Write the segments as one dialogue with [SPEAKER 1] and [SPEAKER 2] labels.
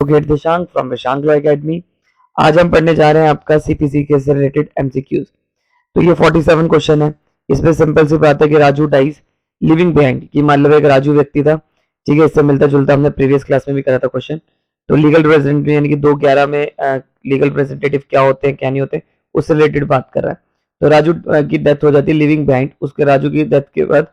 [SPEAKER 1] Advocate Dishank from Vishank law academy. आज हम पढ़ने जा रहे हैं आपका सीपीसी के से रिलेटेड एमसीक्यूज। तो ये 47 क्वेश्चन है। इसमें सिंपल सी बात है कि राजू डाइज लिविंग बिहाइंड, कि मतलब एक राजू व्यक्ति था, ठीक है। इससे मिलता जुलता हमने प्रीवियस क्लास में भी करा था क्वेश्चन। तो लीगल रिप्रेजेंटेटिव यानी कि 211 में लीगल रिप्रेजेंटेटिव क्या होते हैं क्या नहीं होते, उससे रिलेटेड बात कर रहा है। तो राजू की डेथ हो जाती है लिविंग बिहाइंड। उसके राजू की डेथ के बाद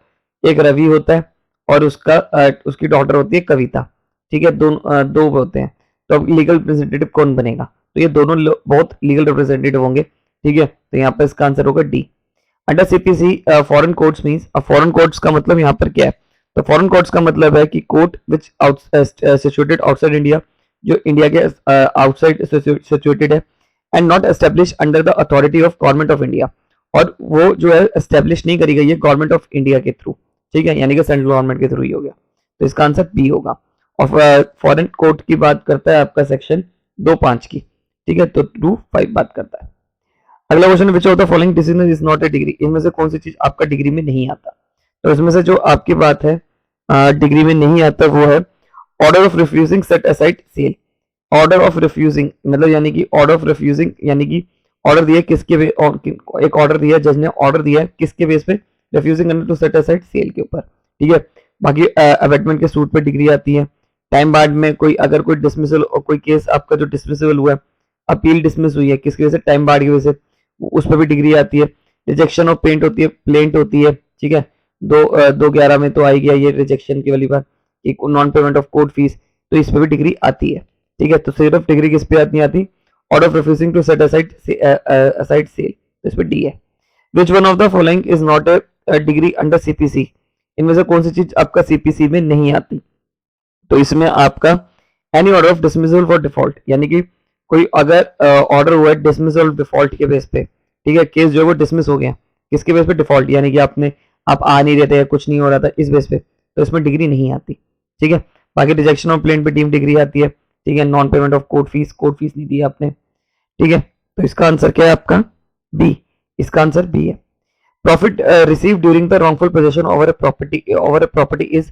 [SPEAKER 1] एक रवि होता है और उसकी डॉटर होती है कविता, ठीक है। दो होते हैं। तो अब लीगल रिप्रेजेंटेटिव कौन बनेगा? तो ये दोनों बहुत लीगल रिप्रेजेंटेटिव होंगे, ठीक है। तो यहाँ पे इसका आंसर होगा D. Under CPC foreign courts means, अब फॉरेन कोर्ट्स का मतलब यहाँ पर क्या है? तो फॉरेन कोर्ट्स का मतलब है कि कोर्ट विच सिचुएटेड आउटसाइड इंडिया, जो इंडिया के आउटसाइड सिचुएटेड है, and not establish under the authority of government of India, और वो जो है एस्टेब्लिश नहीं करी गई है गवर्नमेंट ऑफ इंडिया के थ्रू, ठीक है, यानी कि सेंट्रल गवर्नमेंट के थ्रू ही हो गया। तो इसका आंसर बी होगा। और फॉरेन कोर्ट की बात करता है आपका सेक्शन 2(5) की, ठीक है। तो 2(5) बात करता है। अगला question, which of the following decision is not a degree, इनमें से कौन सी चीज आपका डिग्री में नहीं आता? तो इसमें से जो आपकी बात है डिग्री में नहीं आता वो है order of refusing set aside sale. Order of refusing मतलब यानी कि ऑर्डर ऑफ रिफ्यूजिंग यानी कि ऑर्डर दिया किसके एक ऑर्डर दिया, जज ने ऑर्डर दिया किसके बेस पे? रिफ्यूजिंग करने टू सेट असाइड सेल के ऊपर, ठीक है। बाकी अबेटमेंट के सूट पे डिग्री आती है। टाइम बाद में कोई अगर कोई डिसमिसल और कोई केस आपका जो डिसमिसल हुआ है, अपील डिसमिस हुई है किसकी वजह से? टाइम बाद की वजह से, उस पर भी डिग्री आती है। रिजेक्शन ऑफ पेंट होती है, प्लेंट होती है, ठीक है। 2(11) में तो आई गया ये रिजेक्शन की वाली बात, एक non payment of court fees, तो इस पर भी डिग्री आती है, ठीक है। तो सिर्फ डिग्री किस पे नहीं आती? Order of refusing to set aside sale, तो इस पे डी है। Which one of the following is not a degree under CPC, इनमें से कौन सी चीज आपका सीपीसी में नहीं आती? तो इसमें आपका any order of dismissal for default, यानी कि कोई अगर ऑर्डर हुआ है डिसमिसल डिफॉल्ट के बेस पे, ठीक है, केस जो है वो डिसमिस हो गया किसके बेस पे? डिफॉल्ट, यानी कि आप आ नहीं रहे थे, कुछ नहीं हो रहा था, इस बेस पे, तो इसमें डिग्री नहीं आती, ठीक है। बाकी रिजेक्शन ऑफ प्लेन पे डीम डिग्री आती है, ठीक है। Non payment of court fees नहीं दी आपने, ठीक है। तो इसका आंसर क्या है आपका? बी। इसका आंसर बी है। Profit receive during the wrongful possession over a property is,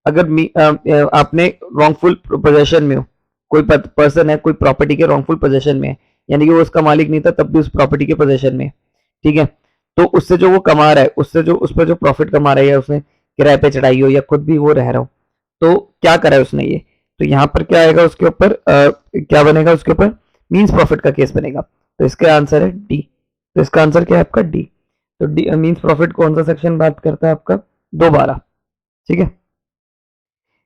[SPEAKER 1] अगर आपने रॉन्गफुल पोजेशन में हो, कोई पर्सन है कोई प्रॉपर्टी के रॉन्गफुल पोजेशन में है, यानी कि वो उसका मालिक नहीं था तब भी उस प्रॉपर्टी के पोजेशन में, ठीक है। तो उससे जो वो कमा रहा है, उससे जो उस पर जो प्रॉफिट कमा रहा है, या उसने किराए पे चढ़ाई हो या खुद भी वो रह रहा हो, तो क्या करा है उसने ये? तो यहाँ पर क्या आएगा उसके ऊपर? क्या बनेगा उसके ऊपर? मीन्स प्रॉफिट का केस बनेगा। तो इसका आंसर है डी। तो इसका आंसर क्या है आपका? डी। तो डी मीन्स प्रॉफिट कौन सा सेक्शन बात करता है आपका? 2(12), ठीक है।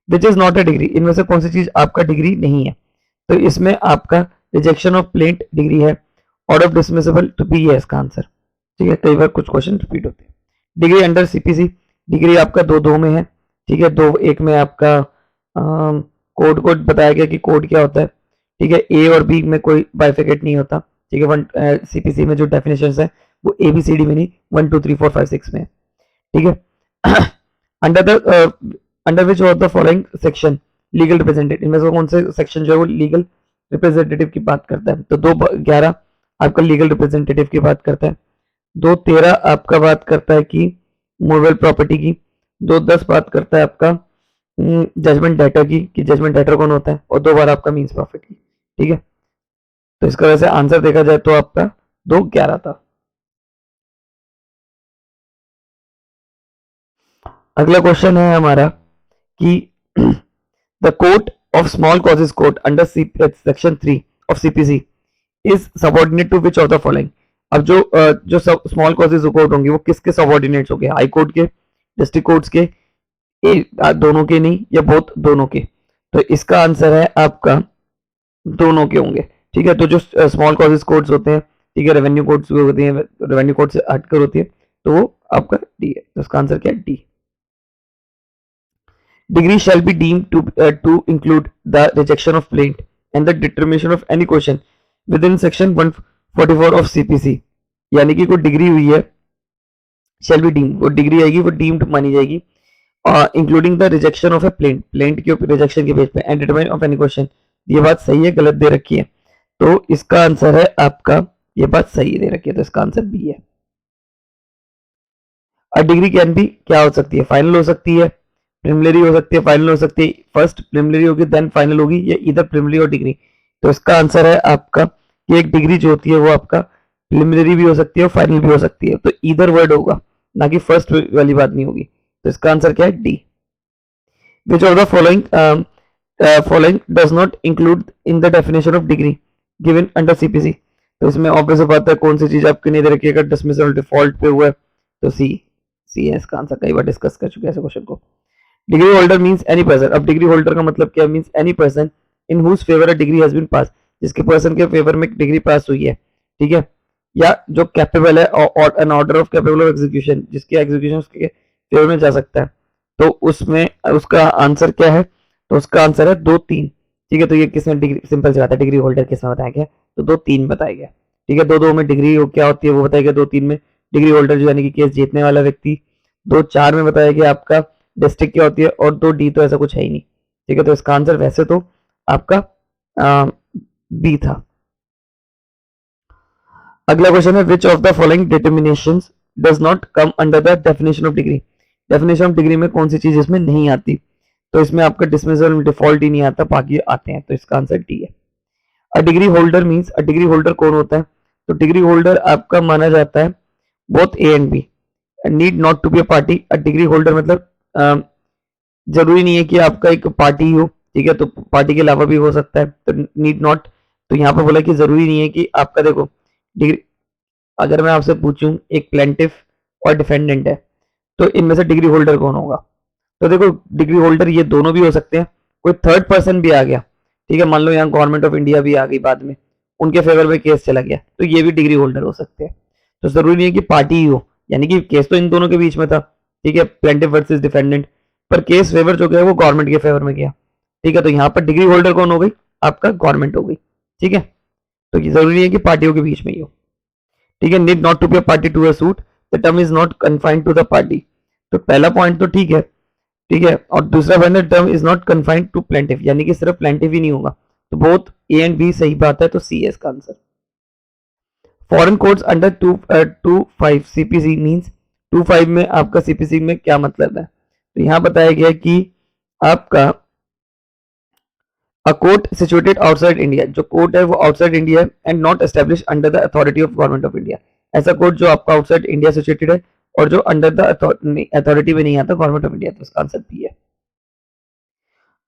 [SPEAKER 1] Which is not a degree, इनमें से कौन सी चीज आपका डिग्री नहीं है? तो इसमें आपका रिजेक्शन ऑफ प्लेंट डिग्री है, ऑर्डर ऑफ डिसमिसेबल टू बी है इसका आंसर, ठीक है। कई बार कुछ क्वेश्चन रिपीट होते हैं। डिग्री अंडर सीपीसी, डिग्री आपका 2(2) में है, ठीक है। 2(1) में आपका कोड बताया गया कि कोड क्या होता है, ठीक है। ए और बी में कोई बाइफिकेट नहीं होता, ठीक है। सीपीसी में जो डेफिनेशन है वो ABCD में नहीं 1 2 3 4 5 6 में, ठीक है। Under which of the following section legal representative, इनमें से कौन से सेक्शन जो है वो लीगल रिप्रेजेंटेटिव की बात करता है? तो 2(11) आपका लीगल रिप्रेजेंटेटिव की बात करता है। 2(13) आपका बात करता है कि मूवेबल प्रॉपर्टी की। 2(10) बात करता है आपका जजमेंट डेटर की, कि जजमेंट डेटर कौन होता है, और 2 बार आपका मीन्स प्रॉफिट की, ठीक है। तो इसका वैसे आंसर देखा जाए तो आपका 2(11) था। अगला क्वेश्चन है हमारा कि the court of small causes court under section 3 of CPC is subordinate to which of the following. अब जो स्मॉल कॉजेज कोर्ट होंगे वो किसके सबऑर्डिनेट्स होंगे? हाई कोर्ट के, डिस्ट्रिक्ट कोर्ट्स के, दोनों के नहीं, या बोथ दोनों के? तो इसका आंसर है आपका दोनों के होंगे, ठीक है। तो जो स्मॉल कॉजेज कोर्ट्स होते हैं, ठीक है, रेवेन्यू कोर्ट्स होती हैं, रेवेन्यू कोर्ट से हटकर होती है, तो वो आपका डी है। तो इसका आंसर क्या है? D. Degree shall be deemed to include the rejection of plaint and the determination of any question within section 144 of CPC। यानी कि कोई डिग्री हुई है, shall be deemed, वो डिग्री आएगी वो डीम्ड मानी जाएगी, including the rejection of A plaint, plaint के रिजेक्शन के बेस पे, and determination of any question. ये बात सही है गलत दे रखी है? तो इसका आंसर है आपका, ये बात सही दे रखी है, तो इसका आंसर बी है। डिग्री कैन भी क्या हो सकती है? फाइनल हो सकती है, प्रिलिमिनरी हो सकती है, फाइनल हो सकती है। फर्स्ट प्रिलिमिनरी होगी देन फाइनल होगी, या इधर प्रिलिमिनरी और डिग्री। तो इसका आंसर है आपका कि एक डिग्री जो होती है वो आपका प्रिलिमिनरी भी हो सकती है और फाइनल भी हो सकती है। तो इधर वर्ड होगा, ना कि फर्स्ट वाली बात नहीं होगी। तो इसका आंसर क्या है? D. Which of the following does not include in the definition of degree given under CPC. तो इसमें ऑब्वियस बात है कौन सी चीज आपकी नहीं दे रखी है, अगर डिसमिसल डिफॉल्ट पे हुआ है तो सी है इसका आंसर। कई बार डिस्कस कर चुके हैं ऐसे क्वेश्चन को। Degree holder means any person. अब डिग्री होल्डर का मतलब क्या? Means any person in whose favour a degree has been pass, जिसके पर्सन के फेवर में डिग्री पास हुई है, ठीक है, या जो कैपेबल है और an order of capable of execution, जिसके एग्जीक्यूशन उसके फेवर में जा सकता है। तो उसमें उसका आंसर क्या है? तो उसका आंसर है 2 3, ठीक है। तो ये किसमें डिग्री, सिंपल सी बात है, डिग्री होल्डर किसमें बताया गया? तो 2 3 बताया गया, ठीक है। 2 2 में डिग्री क्या होती है वो बताया गया, 2 3 में डिग्री होल्डर जो यानी कि केस जीतने वाला व्यक्ति। 2 4 में बताया गया आपका डिस्ट्रिक्ट क्या होती है, और 2 डी तो ऐसा कुछ है ही नहीं, ठीक है। तो इसका आंसर वैसे तो आपका बी था। अगला क्वेश्चन है which of the following determinations does not come under the definition of degree. Definition of degree में कौन सी चीज इसमें नहीं आती? तो इसमें आपका डिसमिसल डिफॉल्ट ही नहीं आता, बाकी आते हैं। तो इसका आंसर डी है। अ डिग्री होल्डर मींस, अ डिग्री होल्डर कौन होता है? तो डिग्री होल्डर आपका माना जाता है both A and B, need not to be a party. A degree holder मतलब जरूरी नहीं है कि आपका एक पार्टी हो, ठीक है, तो पार्टी के अलावा भी हो सकता है। तो नीड नॉट, तो यहाँ पर बोला कि जरूरी नहीं है कि आपका, देखो डिग्री, अगर मैं आपसे पूछूं एक प्लेंटिफ और डिफेंडेंट है, तो इनमें से डिग्री होल्डर कौन होगा? तो देखो डिग्री होल्डर ये दोनों भी हो सकते हैं, कोई थर्ड पर्सन भी आ गया, ठीक है, मान लो यहाँ गवर्नमेंट ऑफ इंडिया भी आ गई बाद में, उनके फेवर में केस चला गया, तो ये भी डिग्री होल्डर हो सकते हैं। तो जरूरी नहीं है कि पार्टी ही हो, यानी कि केस तो इन दोनों के बीच में था, ठीक है, प्लेंटिफ वर्सेस डिफेंडेंट, पर केस फेवर जो गया वो गवर्नमेंट के फेवर में गया, ठीक है। तो यहाँ पर डिग्री होल्डर कौन हो गई? आपका गवर्नमेंट हो गई, ठीक है। तो ये जरूरी है कि पार्टियों के बीच में ही हो, ठीक है। Need not to be a party to a suit, the term is not confined to the party. तो पहला पॉइंट तो ठीक है, ठीक है। और दूसरा point, term is not confined to plaintiff, यानी कि सिर्फ प्लेंटिफ ही नहीं होगा। तो बोथ ए एंड बी सही बात है, तो सी है इसका answer. Foreign codes under 225 CPC means, 25 में आपका सीपीसी में क्या मतलब है? तो यहां बताया गया कि आपका अ कोर्ट सिचुएटेड आउटसाइड इंडिया, जो कोर्ट है वो आउटसाइड इंडिया है, and not establish under the authority of government of India. ऐसा कोर्ट जो आपका आउटसाइड इंडिया सिचुएटेड है और जो अंडर द अथॉरिटी में नहीं आता गवर्नमेंट ऑफ इंडिया। तो इसका आंसर बी है।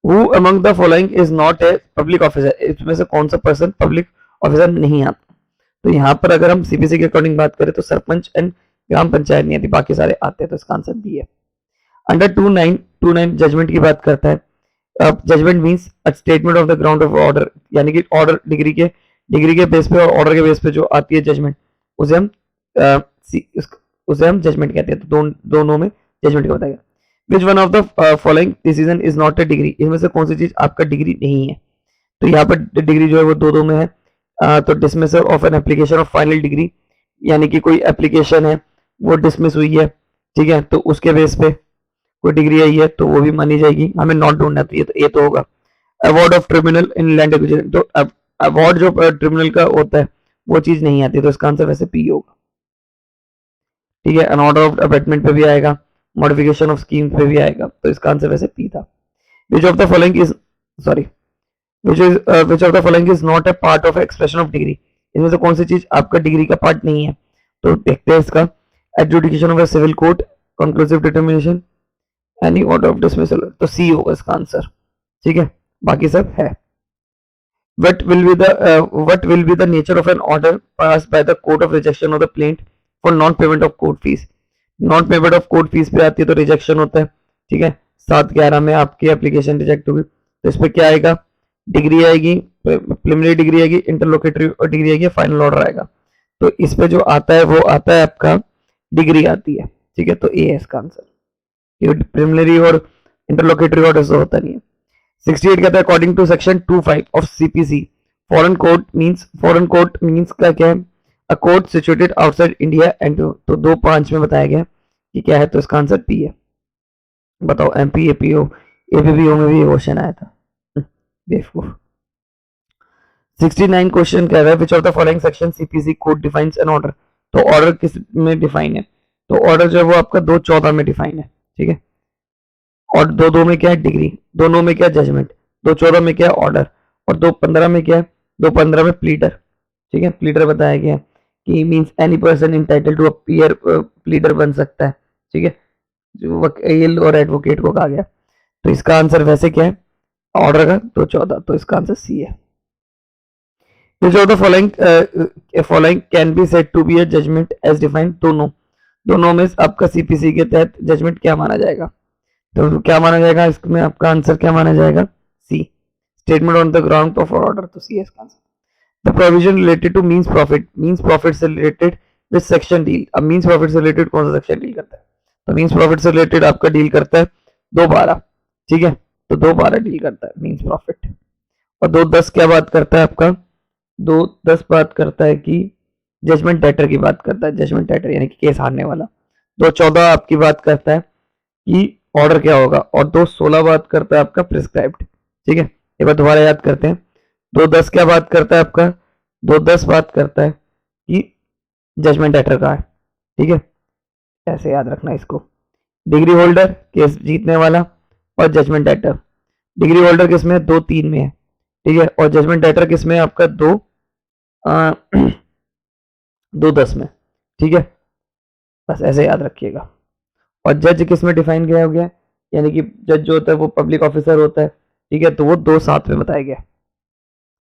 [SPEAKER 1] Who among the following is not a public officer, इसमें से कौन सा पर्सन पब्लिक ऑफिसर नहीं आता? तो यहाँ पर अगर हम सीपीसी के अकॉर्डिंग बात करें तो सरपंच एंड ग्राम पंचायत नहीं आती, बाकी सारे आते हैं। तो इसका आंसर बी है। अंडर 2929 जजमेंट की बात करता है। अब judgement means a statement of the ground of order, यानी कि ऑर्डर डिग्री के बेस पे और ऑर्डर के बेस पे जो आती है जजमेंट, उसे हम उसे हम जजमेंट कहते हैं। तो दोनों में जजमेंट का बताएगा। विच one of the following decision is not a degree, इसमें से कौन सी चीज आपका डिग्री नहीं है? तो यहाँ पर डिग्री जो है वो दो में है। तो dismissal of an application of final decree, यानी कि कोई एप्लीकेशन है वो डिसमिस हुई है, ठीक है, तो उसके बेस पे कोई डिग्री आई है तो वो भी मानी जाएगी। हमें नॉट ढूंढना, तो ये तो होगा। Award of tribunal in land acquisition, तो अवार्ड जो ट्रिब्यूनल का होता है वो चीज नहीं आती, तो इसका आंसर वैसे पी होगा, ठीक है। एन ऑर्डर ऑफ अबेटमेंट पे भी आएगा, मॉडिफिकेशन ऑफ स्कीम पे भी आएगा, तो इसका आंसर वैसे पी था। विच of the following is, sorry, which of the following is not a part of expression of degree, इसमें से कौन सी चीज आपका डिग्री का पार्ट नहीं है? तो देखते हैं इसका। Adjudication of a civil court, conclusive determination, any order of dismissal, तो सी होगा इसका आंसर, ठीक है, बाकी सब है। What will be the nature of an order passed by the court of rejection of the plaint for non-payment of court fees? Non payment of court fees पे आती है तो रिजेक्शन होता है, ठीक है। 7/11 में आपकी एप्लीकेशन रिजेक्ट होगी, तो इस पे क्या आएगा? डिग्री आएगी, प्रिलिमिनरी डिग्री आएगी, इंटरलोकेटरी डिग्री आएगी, फाइनल ऑर्डर आएगा। तो इस पे जो आता है वो आता है आपका डिग्री आती है, ठीक है। तो ए है इसका आंसर। ये प्रिलिमिनरी और इंटरलोकेटरी ऑर्डर से होता नहीं है। 68 कहता है according to section 25 of CPC, foreign court means का क्या है? A court situated outside India and, तो 2 5 में बताया गया कि क्या है, तो इसका आंसर पी है। बताओ एमपी एपीओ एपीपीओ में भी ये क्वेश्चन आया था, बेवकूफ। 69 क्वेश्चन कह रहा है which of the following section CPC code defines N order. तो ऑर्डर किस में डिफाइन है? तो ऑर्डर जो है वो आपका 214 में डिफाइन है, ठीक है। और 2-2 में क्या है डिग्री, 2-9 में क्या है जजमेंट, 2-14 में क्या है ऑर्डर, और 2-15 में क्या है, 2-15 में प्लीडर। ठीक है, प्लीडर बताया गया है कि means any person entitle to appear, pleader बन सकता है। ठीक है, जो वकील और एडवोकेट को कहा गया। तो इसका आंसर वैसे क्या है ऑर्डर का, 2-14, तो इसका आंसर सी है। Which of the following can be said to be a judgment as defined? दोनों, दोनों में आपका सीपीसी के तहत जजमेंट क्या माना जाएगा? तो क्या माना जाएगा इसमें, आपका आंसर क्या माना जाएगा? C, statement on the ground of order, तो सी है इसका answer. The provision related to means profit से रिलेटेड विद सेक्शन डील। अब मीन्स प्रॉफिट से रिलेटेड कौन सा सेक्शन डील करता है? तो मीन्स प्रॉफिट से रिलेटेड आपका डील करता है 2-12। ठीक है, तो 2-12 डील करता है मीन्स प्रॉफिट। और 2-10 क्या बात करता है आपका? 2-10 बात करता है कि जजमेंट डेटर की बात करता है, जजमेंट डेटर यानी कि केस हारने वाला। 2-14 आपकी बात करता है कि ऑर्डर क्या होगा, और 2-16 बात करता है आपका प्रिस्क्राइब्ड। ठीक है, एक बार दोबारा याद करते हैं। 2-10 क्या बात करता है आपका? 2-10 बात करता है कि जजमेंट डेटर का है। ठीक है, ऐसे याद रखना इसको। डिग्री होल्डर केस जीतने वाला, और जजमेंट डेटर। डिग्री होल्डर किस में है? 2-3 में है। ठीक है, और जजमेंट डेटर किस में है आपका? 2-10 में। ठीक है, बस ऐसे याद रखिएगा। और जज किस में डिफाइन किया हो गया, यानी कि जज जो होता है वो पब्लिक ऑफिसर होता है। ठीक है, तो वो 2-7 में बताया गया,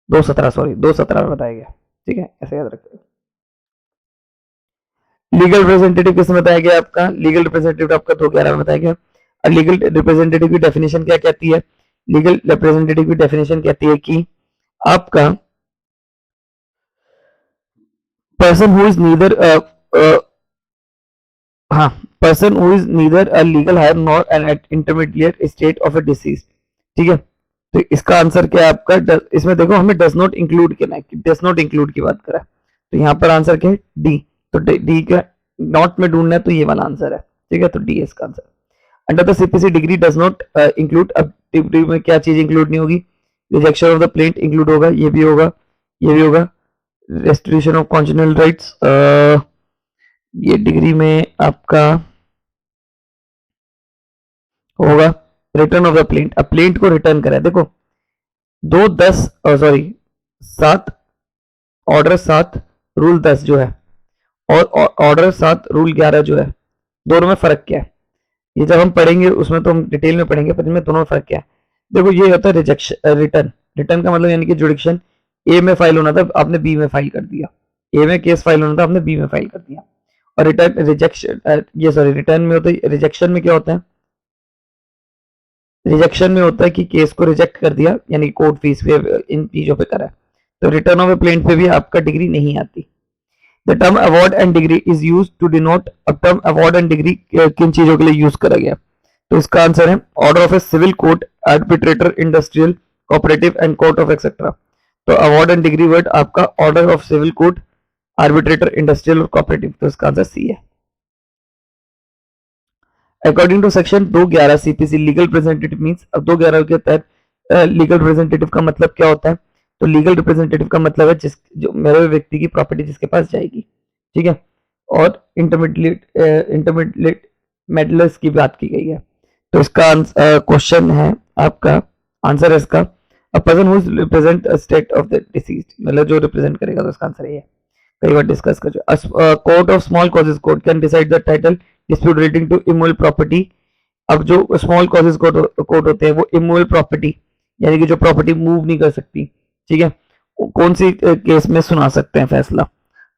[SPEAKER 1] 2-17 सॉरी 2-17 में बताया गया। ठीक है, ऐसे याद रखिएगा। लीगल रिप्रेजेंटेटिव किस में बताया गया आपका? लीगल रिप्रेजेंटेटिव आपका 2-11 में बताया गया। और लीगल रिप्रेजेंटेटिव की डेफिनेशन क्या कहती है? लीगल रिप्रेजेंटेटिव की डेफिनेशन कहती है कि आपका पर्सन हु इज नीदर हाँ, person who is neither a legal higher nor an intermediate state of a disease. ठीक है, तो इसका आंसर क्या है आपका? इसमें देखो हमें डज नॉट इंक्लूड करना है, डज नॉट इंक्लूड की बात करा, तो यहाँ पर आंसर क्या है? डी। तो डी का नॉट में ढूंढना है, तो ये वाला आंसर है। ठीक है, तो डी है इसका answer. Under the CPC degree does not include, अब डिग्री में क्या चीज इंक्लूड नहीं होगी? Rejection of the plaint include होगा, ये भी होगा, ये भी होगा। रेस्टोरेशन ऑफ कॉन्जुगल राइट्स, ये डिग्री में आपका होगा। रिटर्न ऑफ द प्लेंट, अब प्लेंट को रिटर्न करा है, देखो 2-10 सॉरी 7, ऑर्डर 7 रूल 10 जो है, और ऑर्डर 7 रूल 11 जो है, दोनों में फर्क क्या है? ये जब हम पढ़ेंगे उसमें तो हम डिटेल में पढ़ेंगे, पर इनमें दोनों में फर्क क्या है? देखो ये होता है रिजेक्शन, रिटर्न। रिटर्न का मतलब यानी कि जुडिक्शन ए में फाइल होना था, आपने बी में फाइल कर दिया। ए में केस फाइल होना था, आपने बी में फाइल कर दिया। और रिटर्न रिजेक्शन, ये सॉरी रिटर्न में होता है, रिजेक्शन में क्या होता है? रिजेक्शन में होता है कि केस को रिजेक्ट कर दिया, यानी कोर्ट फीस पे इन चीजों पे करा है। तो रिटर्न ऑफ ए प्लेंट पे भी आपका डिग्री नहीं आती। The term award and degree is use to denote, अब टर्म अवार्ड एंड डिग्री किन चीजों के लिए यूज करा गया? तो इसका आंसर है order of a civil court, arbitrator, industrial, cooperative and court of etcetera. तो अवार्ड एंड डिग्री वर्ड आपका order of civil court, arbitrator, industrial और कोऑपरेटिव, तो इसका आंसर सी है। According to section 211 CPC legal representative means, अब 211 के तहत legal representative का मतलब क्या होता है? तो लीगल रिप्रेजेंटेटिव का मतलब है जिस जो मेरे व्यक्ति की प्रॉपर्टी जिसके पास जाएगी। ठीक है, और इंटरमीडिएट मेडलर्स की बात की गई है। तो इसका क्वेश्चन है आपका, आंसर है इसका a person who represent a state of the deceased, मतलब जो रिप्रेजेंट करेगा, तो इसका आंसर ये है। कई बार डिस्कस कर चुके। Court of small causes court can decide the title dispute relating to immoral property. अब जो स्मॉल कॉजेज कोर्ट होते हैं वो इमोरल प्रॉपर्टी, यानी कि जो प्रॉपर्टी मूव नहीं कर सकती, ठीक है, कौन सी केस में सुना सकते हैं फैसला?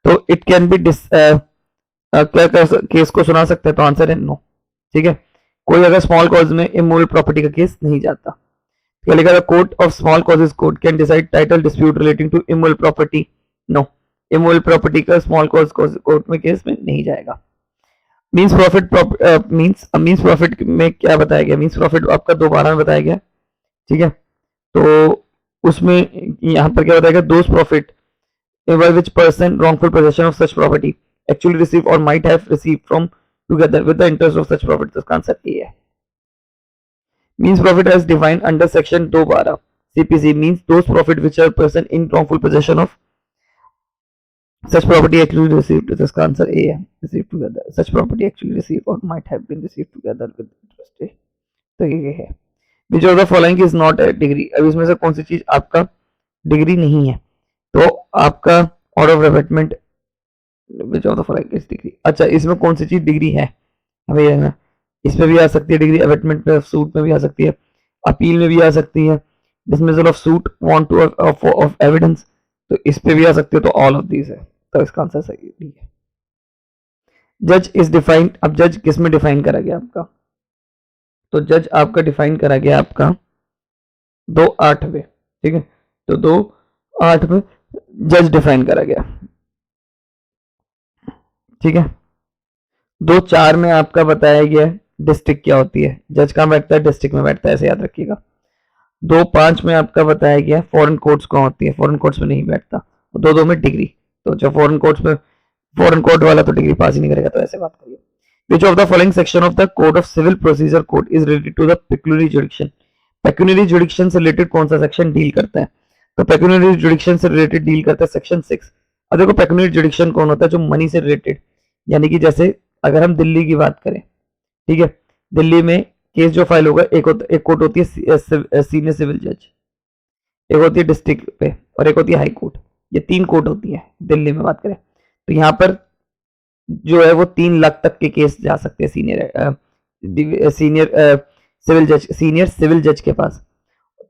[SPEAKER 1] तो इट कैन बी क्या केस को सुना सकते हैं? तो आंसर है नो। ठीक है, कोई अगर स्मॉल कॉज में इमोरल प्रॉपर्टी का केस नहीं जाता। क्या लिखा था? Court of small causes court can decide title dispute relating to immoral property. No, immoral property का स्मॉल कॉज कोर्ट में केस में नहीं जाएगा। मींस प्रॉफिट मींस प्रॉफिट में क्या बताया गया? मींस प्रॉफिट आपका 2-12 में बताया गया। ठीक है, तो उसमें यहाँ पर क्या बताया गया? Those profit by which person wrongful possession of such property actually received or might have received from together with the interest of such profit, इसका आंसर ए है। means profit as defined under section 212 CPC means those profit which are person in wrongful possession of such property actually received, तो इसका answer A है, received together such property actually received or might have been received together with interest। तो ये है which of the following is not a degree. अब इसमें से कौन सी चीज आपका डिग्री नहीं है, तो आपका order of revetment which of the following is degree. अच्छा, इसमें कौन सी चीज डिग्री है हमें ये ना, इसमें भी आ सकती है डिग्री, अवेटमेंट पे सूट में भी आ सकती है, अपील में भी आ सकती है, dismissal of suit, want two of evidence, तो इस पे भी आ सकती है, तो ऑल ऑफ दीज है, तो इसका आंसर सही है। जज इज डिफाइंड, अब जज किस में डिफाइन करा गया आपका, तो जज आपका डिफाइन करा गया आपका 2:8 में, ठीक है, तो 2:8 में जज डिफाइन करा गया, ठीक है। 2:4 में आपका बताया गया डिस्ट्रिक्ट क्या होती है, जज कहाँ बैठता है, डिस्ट्रिक्ट में बैठता है, ऐसे याद रखिएगा। 2:5 में आपका बताया गया फॉरेन कोर्ट्स कहाँ होती है, फॉरेन कोर्ट्स में नहीं बैठता। 2:2 में डिग्री, तो जो फॉरेन कोर्ट्स में, फॉरेन कोर्ट वाला तो डिग्री पास ही नहीं करेगा, तो ऐसे बात करिए। Which of the following section of the Code of Civil Procedure Code is related to the pecuniary jurisdiction? Pecuniary jurisdiction से related कौन सा सेक्शन डील करता है, तो pecuniary jurisdiction से related डील करता है सेक्शन 6। अब देखो pecuniary jurisdiction कौन होता है, जो मनी से रिलेटेड, यानी कि जैसे अगर हम दिल्ली की बात करें, ठीक है, दिल्ली में केस जो फाइल होगा, एक कोर्ट होती है सीनियर सिविल जज, एक होती है डिस्ट्रिक्ट पे, और एक होती है हाई कोर्ट, ये 3 कोर्ट होती है दिल्ली में बात करें। तो यहाँ पर जो है वो 3 लाख तक के केस जा सकते हैं सीनियर सिविल जज के पास।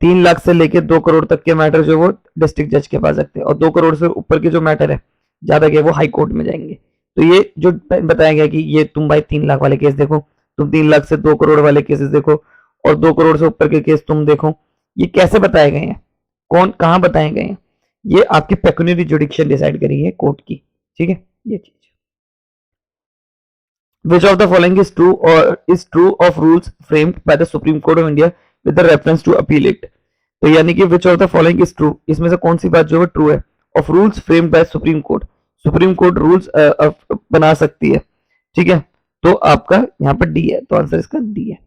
[SPEAKER 1] 3 लाख से लेके 2 करोड़ तक के मैटर जो वो डिस्ट्रिक्ट जज के पास सकते हैं, और 2 करोड़ से ऊपर के जो मैटर है ज्यादा के वो हाई कोर्ट में जाएंगे। तो ये जो बताया गया कि ये तुम भाई 3 लाख वाले केस देखो, तुम 3 लाख से 2 करोड़ वाले केसेस देखो, और 2 करोड़ से ऊपर के केस तुम देखो, ये कैसे बताए गए हैं, कौन कहाँ बताए गए हैं, ये आपकी पेक्यूनियरी जुडिक्शन डिसाइड करी है कोर्ट की, ठीक है, ये चीज। Which of the following is true of rules framed by the Supreme Court of India with the reference to appeal it? तो यानी कि which of the following is true, इसमें से कौन सी बात जो है ट्रू है, of rules framed by Supreme Court, supreme court rules बना सकती है, ठीक है, तो आपका यहाँ पर डी है, तो आंसर इसका डी है।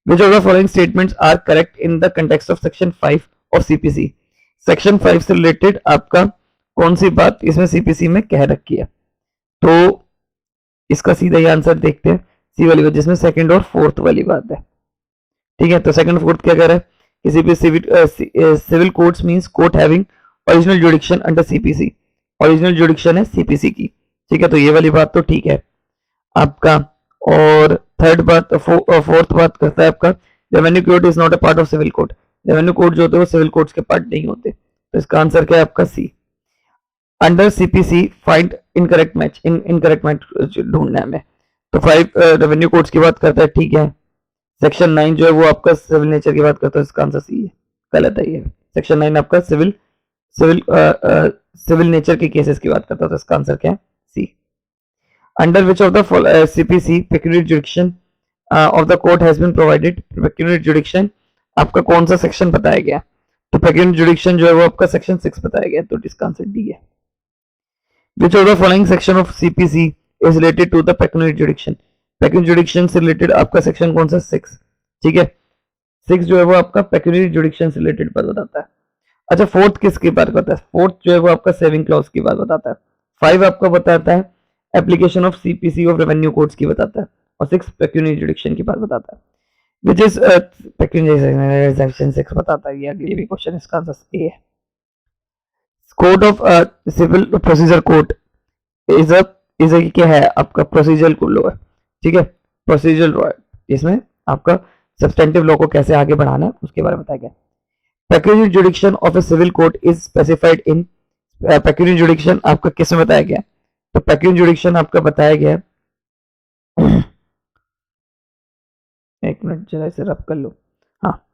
[SPEAKER 1] Which of the following statements are correct in the context of section 5 of CPC? Section 5 से रिलेटेड आपका कौन सी बात इसमें सीपीसी में कह रखी है, तो इसका सीधा ही आंसर देखते हैं, सी वाली बात जिसमें सेकंड और फोर्थ वाली बात है, ठीक है। तो सेकंड फोर्थ क्या कह रहा है, किसी भी civil courts means court having original jurisdiction under CPC, original jurisdiction है सीपीसी की, ठीक है, तो ये वाली बात तो ठीक है आपका। और थर्ड बात, फोर्थ बात करता है आपका revenue court is not a part of civil court, revenue court जो होते हैं वो सिविल कोर्ट्स के पार्ट नहीं होते, तो इसका आंसर क्या है आपका C. Under CPC find incorrect match, incorrect match ढूंढना है हमें, तो 5 रेवेन्यू कोड्स की बात करता है, ठीक है। सेक्शन 9 जो है वो आपका सिविल नेचर की बात करता है, इसका आंसर सी है, गलत है ये। सेक्शन 9 आपका सिविल नेचर के केसेस की बात करता है, तो इसका आंसर क्या है, C. Under which of the CPC pecuniary jurisdiction of the court has been provided, pecuniary jurisdiction आपका कौन सा सेक्शन बताया गया, तो पेक्यूनियरी जुडिक्शन जो है वो आपका सेक्शन 6 बताया गया, तो इसका आंसर डी है। Which of the following section of CPC is related to the pecuniary jurisdiction? Pecuniary jurisdiction से related आपका सेक्शन कौन सा, 6, ठीक है, 6 जो है वो आपका pecuniary jurisdiction से related बात बताता है। अच्छा, फोर्थ किसकी बात करता है, फोर्थ जो है वो आपका सेविंग क्लॉज की बात बताता है। 5 आपका बताता है application of CPC of revenue courts की बताता है, और 6 pecuniary jurisdiction की बात बताता है, विच इज pecuniary section 6 बताता है। ये अगली भी क्वेश्चन, इसका आंसर ए है। Code of civil procedure code is क्या है आपका, प्रोसीजर लॉ है, ठीक है, प्रोसीजर लॉ है, इसमें आपका सब्सटेंटिव लॉ को कैसे आगे बढ़ाना है उसके बारे में बताया गया। Pecuniary jurisdiction of a civil court is specified in, pecuniary jurisdiction आपका किस में बताया गया, तो पेक्यूनियरी जुडिक्शन आपका बताया गया एक मिनट जरा इसे रब कर लो, हाँ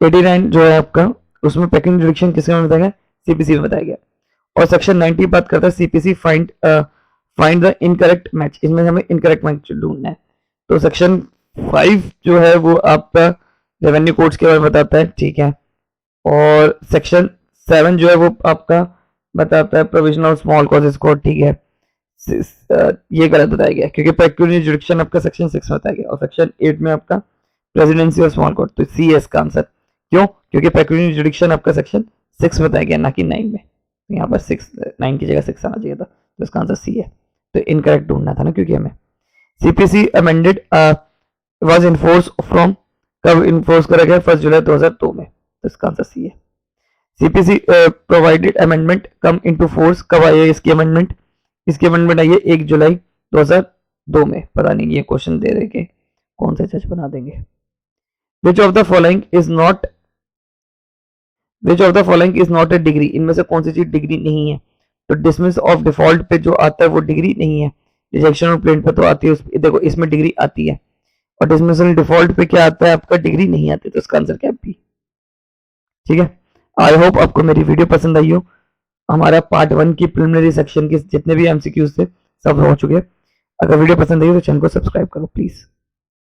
[SPEAKER 1] 89 जो है आपका, उसमें पेक्यूनियरी जुडिक्शन किसके में बताया गया, सीपीसी में बताया गया। और सेक्शन 90 बात करता है CPC find the incorrect match, इसमें हमें इनकरेक्ट मैच ढूंढना है, तो सेक्शन 5 जो है वो आपका रेवेन्यू कोर्ट्स के बारे में बताता है, ठीक है। और सेक्शन 7 जो है वो आपका बताता है provision of small causes code, ठीक है, ये गलत बताया गया क्योंकि पेक्यूनियरी जुडिक्शन आपका सेक्शन 6 में बताया गया, और सेक्शन 8 में आपका प्रेसिडेंसी ऑफ स्मॉल कोर्ट, तो सी है इसका आंसर। क्यों, क्योंकि पेक्यूनियरी जुडिक्शन आपका सेक्शन 6 बताया गया ना कि 9 में, तो यहाँ पर 9 की जगह 6 आना चाहिए था, तो इसका आंसर सी है। तो इनकरेक्ट ढूंढना था ना, क्योंकि हमें CPC amended was in force from कब इन्फोर्स करा गया? 1 जुलाई 2002 में। तो इसका आंसर सी है। CPC provided amendment come into force, कब आई है इसकी अमेंडमेंट? इसकी अमेंडमेंट आई है 1 जुलाई 2002 में। पता नहीं ये क्वेश्चन दे के कौन से जज बना देंगे। विच of the following is not a degree, इनमें से कौन सी चीज डिग्री नहीं है? तो डिसमिस ऑफ डिफॉल्ट पे जो आता है वो डिग्री नहीं है। रिजेक्शन ऑफ प्लेन पे तो आती है, देखो इसमें डिग्री आती है। और डिसमिसल डिफॉल्ट पे क्या आता है आपका? डिग्री नहीं आती। तो इसका आंसर क्या है? बी। ठीक है, आई होप आपको मेरी वीडियो पसंद आई हो। हमारा पार्ट 1 की प्रिलिमिनरी सेक्शन के जितने भी एमसीक्यूज थे सब हो चुके हैं। अगर वीडियो पसंद आई तो चैनल को सब्सक्राइब करो प्लीज।